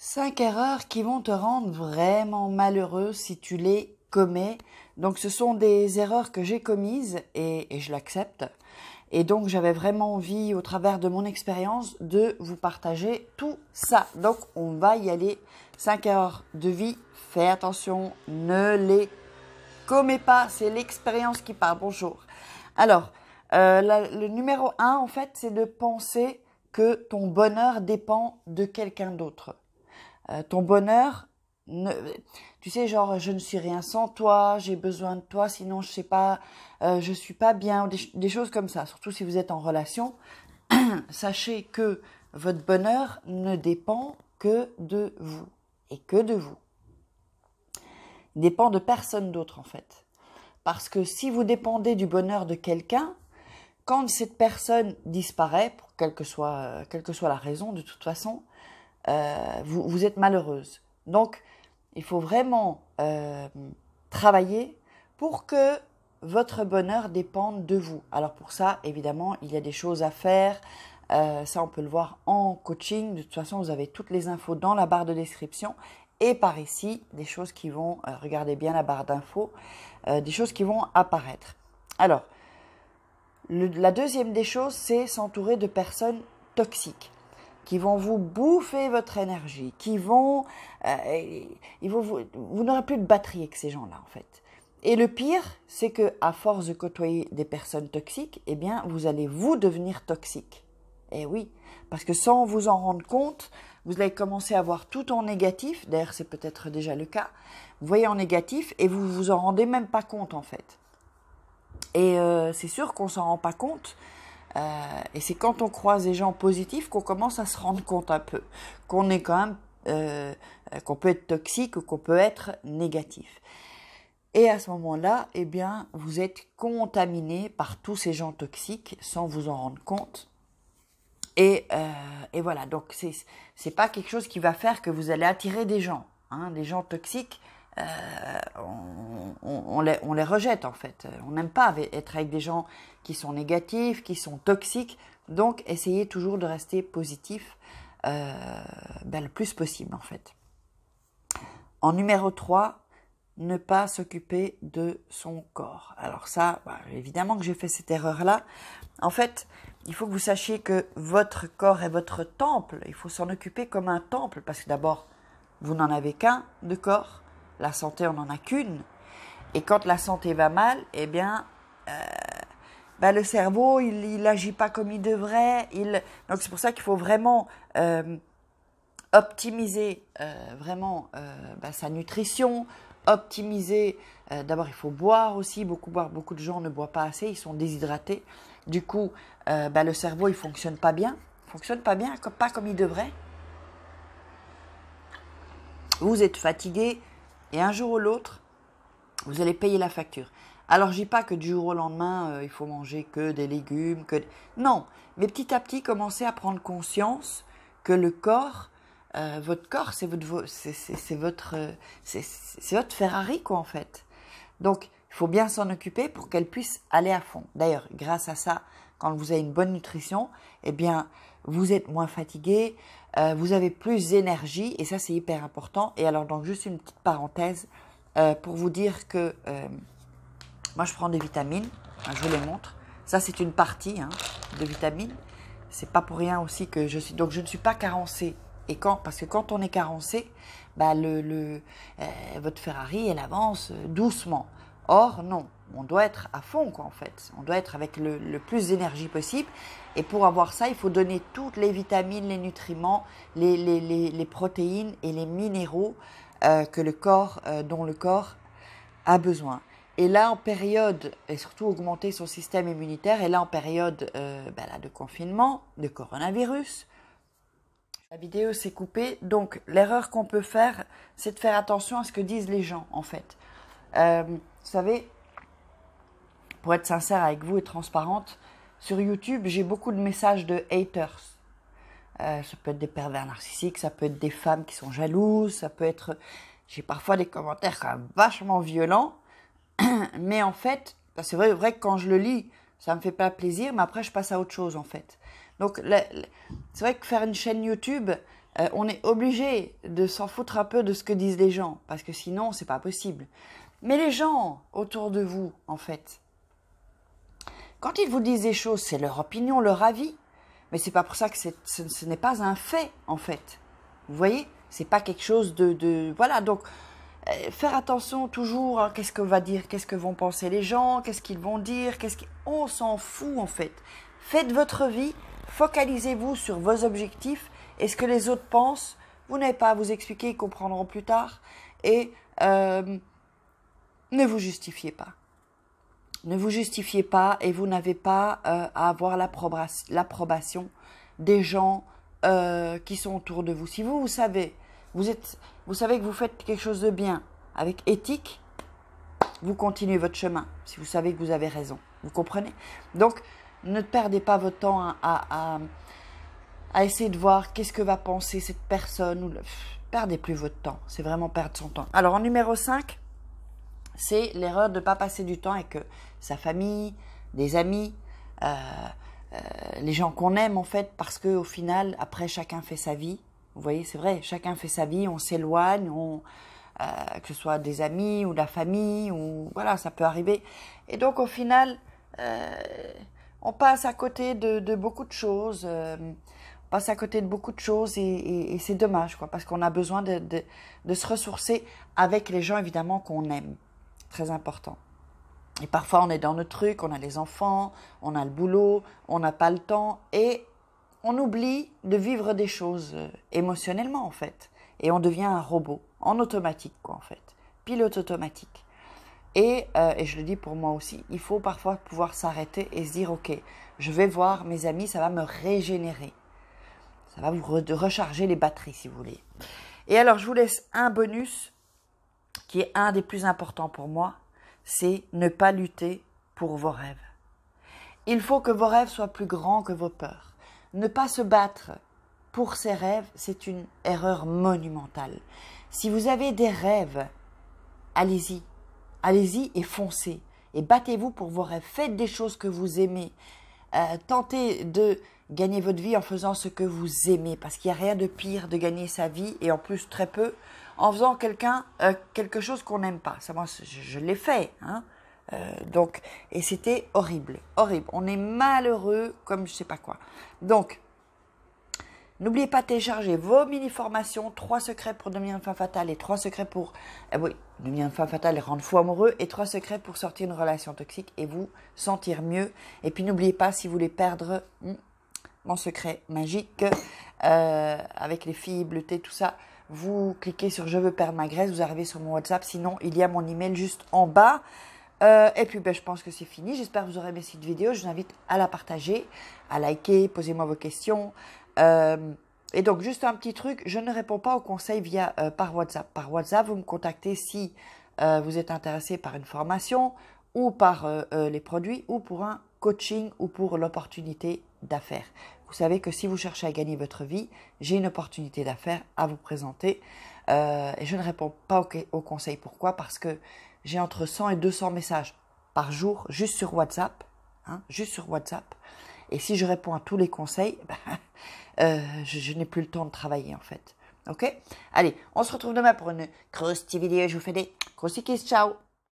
5 erreurs qui vont te rendre vraiment malheureux si tu les commets. Donc ce sont des erreurs que j'ai commises et je l'accepte. Et donc j'avais vraiment envie, au travers de mon expérience, de vous partager tout ça. Donc on va y aller. 5 erreurs de vie. Fais attention, ne les commets pas. C'est l'expérience qui parle. Bonjour. Alors, le numéro 1, en fait, c'est de penser que ton bonheur dépend de quelqu'un d'autre. Ton bonheur, tu sais, genre, je ne suis rien sans toi, j'ai besoin de toi, sinon je sais pas, je suis pas bien, des choses comme ça. Surtout si vous êtes en relation, sachez que votre bonheur ne dépend que de vous et que de vous. Il dépend de personne d'autre en fait. Parce que si vous dépendez du bonheur de quelqu'un, quand cette personne disparaît, pour quelle que soit la raison, de toute façon, vous êtes malheureuse. Donc, il faut vraiment travailler pour que votre bonheur dépende de vous. Alors pour ça, évidemment, il y a des choses à faire. Ça, on peut le voir en coaching. De toute façon, vous avez toutes les infos dans la barre de description. Et par ici, des choses qui vont, regardez bien la barre d'infos, des choses qui vont apparaître. Alors, la deuxième des choses, c'est s'entourer de personnes toxiques qui vont vous bouffer votre énergie, vous n'aurez plus de batterie avec ces gens-là en fait. Et le pire, c'est que à force de côtoyer des personnes toxiques, eh bien, vous allez vous devenir toxique. Eh oui, parce que sans vous en rendre compte, vous allez commencer à voir tout en négatif. D'ailleurs, c'est peut-être déjà le cas. Vous voyez en négatif et vous vous en rendez même pas compte en fait. Et c'est sûr qu'on s'en rend pas compte. Et c'est quand on croise des gens positifs qu'on commence à se rendre compte un peu qu'on est quand même, qu'on peut être toxique ou qu'on peut être négatif. Et à ce moment-là, eh bien, vous êtes contaminé par tous ces gens toxiques sans vous en rendre compte. Et voilà, donc c'est pas quelque chose qui va faire que vous allez attirer des gens, hein, des gens toxiques. On les rejette en fait. On n'aime pas être avec des gens qui sont négatifs, qui sont toxiques. Donc, essayez toujours de rester positif le plus possible en fait. En numéro 3, ne pas s'occuper de son corps. Alors ça, évidemment que j'ai fait cette erreur-là. En fait, il faut que vous sachiez que votre corps est votre temple. Il faut s'en occuper comme un temple parce que d'abord, vous n'en avez qu'un de corps. La santé, on n'en a qu'une. Et quand la santé va mal, eh bien, le cerveau, il n'agit pas comme il devrait. Donc, c'est pour ça qu'il faut vraiment optimiser sa nutrition, optimiser. D'abord, il faut boire aussi. Beaucoup de gens ne boivent pas assez, ils sont déshydratés. Du coup, le cerveau, il fonctionne pas bien. Pas comme il devrait. Vous êtes fatigué. Et un jour ou l'autre, vous allez payer la facture. Alors, je dis pas que du jour au lendemain, il faut manger que des légumes. Non, mais petit à petit, commencez à prendre conscience que le corps, votre corps, c'est votre Ferrari, quoi, en fait. Donc, il faut bien s'en occuper pour qu'elle puisse aller à fond. D'ailleurs, grâce à ça, quand vous avez une bonne nutrition, eh bien, vous êtes moins fatigué, vous avez plus d'énergie et ça, c'est hyper important. Et alors, donc, juste une petite parenthèse pour vous dire que moi, je prends des vitamines. Je vous les montre. Ça, c'est une partie de vitamines. C'est pas pour rien aussi que je suis... Donc, je ne suis pas carencée. Parce que quand on est carencé, votre Ferrari, elle avance doucement. Or, non, on doit être à fond, quoi, en fait. On doit être avec le plus d'énergie possible. Et pour avoir ça, il faut donner toutes les vitamines, les nutriments, les protéines et les minéraux dont le corps a besoin. Et là, en période, et surtout augmenter son système immunitaire, et là, en période de confinement, de coronavirus, la vidéo s'est coupée. Donc, l'erreur qu'on peut faire, c'est de faire attention à ce que disent les gens, en fait. Vous savez, pour être sincère avec vous et transparente, sur YouTube, j'ai beaucoup de messages de haters. Ça peut être des pervers narcissiques, ça peut être des femmes qui sont jalouses, ça peut être... J'ai parfois des commentaires quand même vachement violents, mais en fait, c'est vrai que quand je le lis, ça me fait pas plaisir, mais après je passe à autre chose en fait. Donc, c'est vrai que faire une chaîne YouTube, on est obligé de s'en foutre un peu de ce que disent les gens, parce que sinon, c'est pas possible. Mais les gens autour de vous, en fait, quand ils vous disent des choses, c'est leur opinion, leur avis, mais c'est pas pour ça que ce n'est pas un fait, en fait. Vous voyez? C'est pas quelque chose voilà, donc, faire attention toujours à qu'est-ce que va dire, qu'est-ce que vont penser les gens, qu'est-ce qu'ils vont dire, on s'en fout, en fait. Faites votre vie, focalisez-vous sur vos objectifs, et ce que les autres pensent, vous n'avez pas à vous expliquer, ils comprendront plus tard, et ne vous justifiez pas. Ne vous justifiez pas et vous n'avez pas à avoir l'approbation des gens qui sont autour de vous. Si vous savez, vous savez que vous faites quelque chose de bien avec éthique, vous continuez votre chemin. Si vous savez que vous avez raison, vous comprenez? Donc, ne perdez pas votre temps à essayer de voir qu'est-ce que va penser cette personne. Perdez plus votre temps, c'est vraiment perdre son temps. Alors, en numéro 5, c'est l'erreur de ne pas passer du temps avec sa famille, des amis, les gens qu'on aime en fait, parce qu'au final, après, chacun fait sa vie. Vous voyez, c'est vrai, chacun fait sa vie, on s'éloigne, que ce soit des amis ou de la famille, ou voilà, ça peut arriver. Et donc, au final, on passe à côté de beaucoup de choses. On passe à côté de beaucoup de choses et c'est dommage, quoi, parce qu'on a besoin de se ressourcer avec les gens, évidemment, qu'on aime. Très important. Et parfois, on est dans notre truc, on a les enfants, on a le boulot, on n'a pas le temps et on oublie de vivre des choses émotionnellement, en fait. Et on devient un robot, en automatique, quoi, en fait. Pilote automatique. Et je le dis pour moi aussi, il faut parfois pouvoir s'arrêter et se dire, ok, je vais voir mes amis, ça va me régénérer. Ça va vous recharger les batteries, si vous voulez. Et alors, je vous laisse un bonus qui est un des plus importants pour moi, c'est ne pas lutter pour vos rêves. Il faut que vos rêves soient plus grands que vos peurs. Ne pas se battre pour ses rêves, c'est une erreur monumentale. Si vous avez des rêves, allez-y. Allez-y et foncez. Et battez-vous pour vos rêves. Faites des choses que vous aimez. Tentez de gagner votre vie en faisant ce que vous aimez. Parce qu'il n'y a rien de pire de gagner sa vie, et en plus très peu, en faisant quelque chose qu'on n'aime pas. Ça, moi, je l'ai fait. Hein. Et c'était horrible. Horrible. On est malheureux comme je ne sais pas quoi. Donc, n'oubliez pas de télécharger vos mini-formations, 3 secrets pour devenir une femme fatale et 3 secrets pour devenir une femme fatale et rendre fou amoureux et 3 secrets pour sortir d'une relation toxique et vous sentir mieux. Et puis n'oubliez pas, si vous voulez perdre mon secret magique avec les fibres, le thé, tout ça, vous cliquez sur « Je veux perdre ma graisse », vous arrivez sur mon WhatsApp. Sinon, il y a mon email juste en bas. Et puis, je pense que c'est fini. J'espère que vous aurez aimé cette vidéo. Je vous invite à la partager, à liker, posez-moi vos questions. Et donc, juste un petit truc, je ne réponds pas aux conseils par WhatsApp. Par WhatsApp, vous me contactez si vous êtes intéressé par une formation ou par les produits ou pour un coaching ou pour l'opportunité d'affaires. Vous savez que si vous cherchez à gagner votre vie, j'ai une opportunité d'affaires à vous présenter. Et je ne réponds pas aux conseils. Pourquoi? Parce que j'ai entre 100 et 200 messages par jour juste sur WhatsApp. Juste sur WhatsApp. Et si je réponds à tous les conseils, je n'ai plus le temps de travailler en fait. Ok? Allez, on se retrouve demain pour une grosse vidéo. Je vous fais des grosses kisses. Ciao!